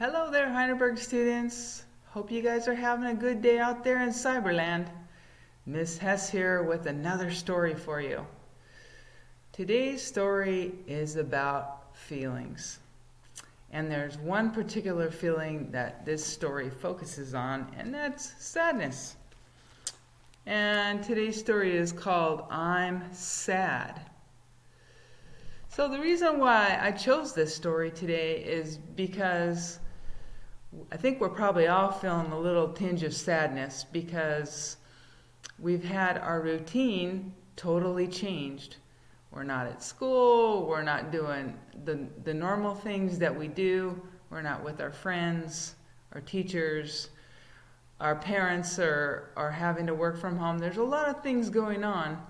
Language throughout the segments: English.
Hello there, Heidelberg students. Hope you guys are having a good day out there in Cyberland. Miss Hess here with another story for you. Today's story is about feelings. And there's one particular feeling that this story focuses on, and that's sadness. And today's story is called I'm Sad. So the reason why I chose this story today is because I think we're probably all feeling a little tinge of sadness because we've had our routine totally changed. We're not at school, we're not doing the normal things that we do, we're not with our friends, our teachers, our parents are having to work from home. There's a lot of things going on.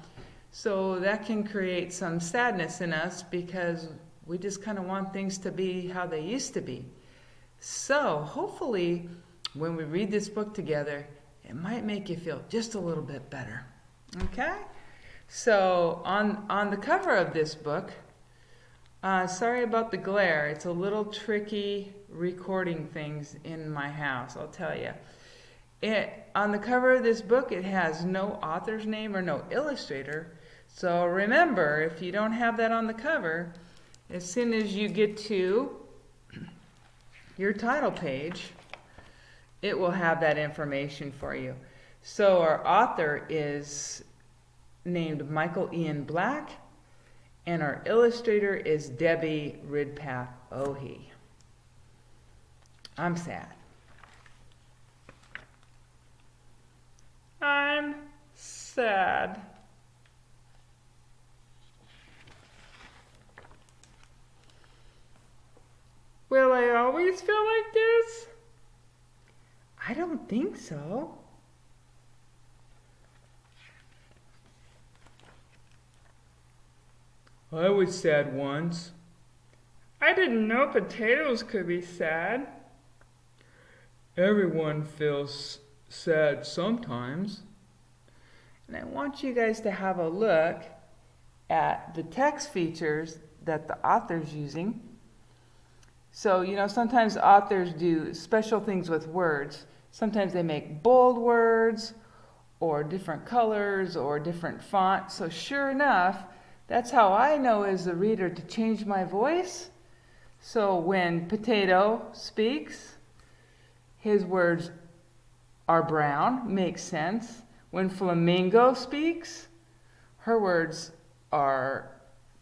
So that can create some sadness in us because we just kind of want things to be how they used to be. So hopefully when we read this book together, it might make you feel just a little bit better. Okay? So on the cover of this book, sorry about the glare. It's a little tricky recording things in my house, I'll tell you. On the cover of this book, it has no author's name or no illustrator. So remember, if you don't have that on the cover, as soon as you get to your title page, it will have that information for you. So our author is named Michael Ian Black, and our illustrator is Debbie Ridpath Ohi. I'm sad. I'm sad. Will I always feel like this? I don't think so. I was sad once. I didn't know potatoes could be sad. Everyone feels sad sometimes. And I want you guys to have a look at the text features that the author's using. So, sometimes authors do special things with words. Sometimes they make bold words or different colors or different fonts. So sure enough, that's how I know as a reader to change my voice. So when Potato speaks, his words are brown, makes sense. When Flamingo speaks, her words are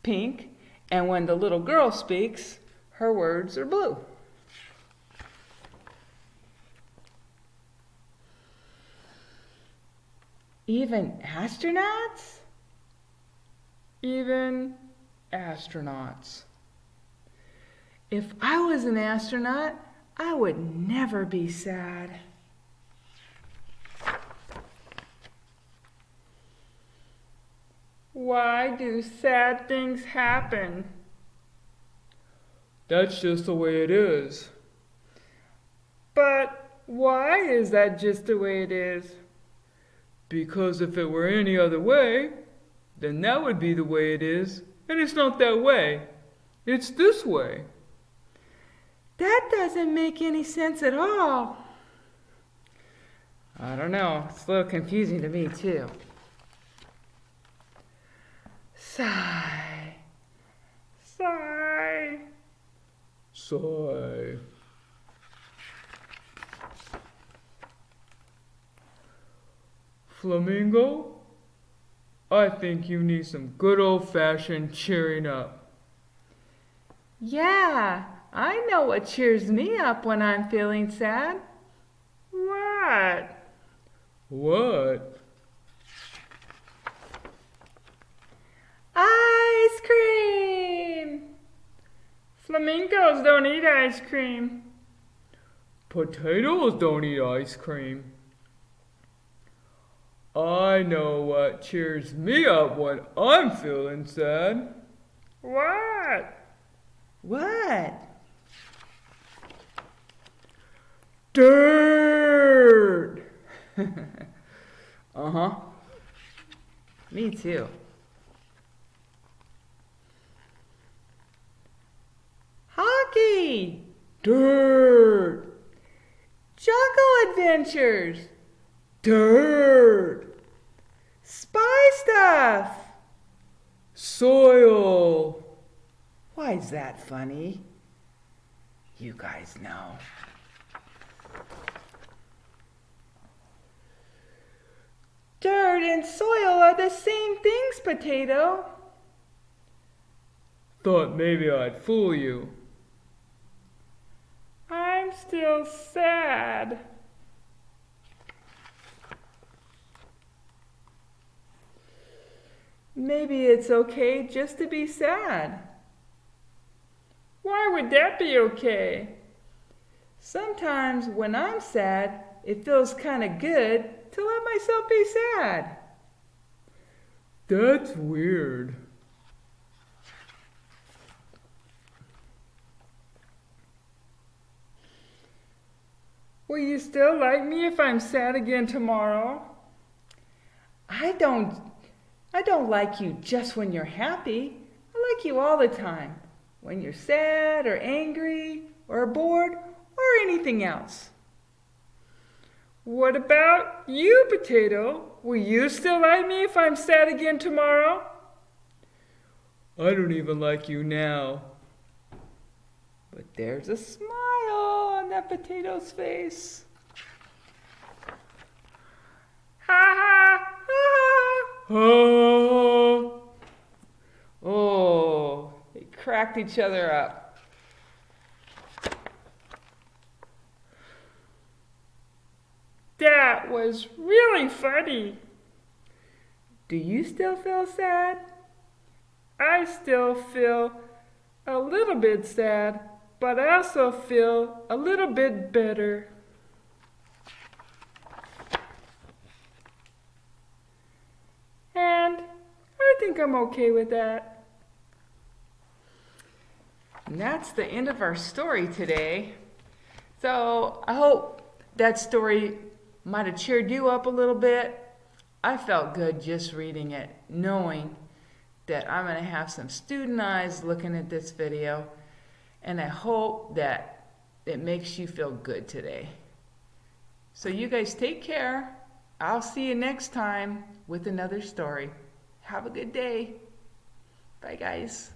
pink. And when the little girl speaks, her words are blue. Even astronauts? Even astronauts. If I was an astronaut, I would never be sad. Why do sad things happen? That's just the way it is. But why is that just the way it is? Because if it were any other way, then that would be the way it is. And it's not that way. It's this way. That doesn't make any sense at all. I don't know. It's a little confusing to me, too. Sigh. Sigh. Sigh. Flamingo, I think you need some good old-fashioned cheering up. Yeah, I know what cheers me up when I'm feeling sad. What? What? Ice cream! Flamingos don't eat ice cream. Potatoes don't eat ice cream. I know what cheers me up when I'm feeling sad. What? What? Dirt! Uh-huh. Me too. Hockey! Dirt! adventures, dirt, spy stuff, soil. Why is that funny? You guys know. Dirt and soil are the same things, Potato. Thought maybe I'd fool you. I'm still sad. Maybe it's okay just to be sad. Why would that be okay? Sometimes when I'm sad, it feels kind of good to let myself be sad. That's weird. Will you still like me if I'm sad again tomorrow? I don't like you just when you're happy. I like you all the time. When you're sad or angry or bored or anything else. What about you, Potato? Will you still like me if I'm sad again tomorrow? I don't even like you now. But there's a smile on that Potato's face. Ha ha ha ha. Oh, they cracked each other up. That was really funny. Do you still feel sad? I still feel a little bit sad, but I also feel a little bit better. And I think I'm okay with that. And that's the end of our story today. So I hope that story might have cheered you up a little bit. I felt good just reading it, knowing that I'm going to have some student eyes looking at this video. And I hope that it makes you feel good today. So you guys take care. I'll see you next time with another story. Have a good day. Bye, guys.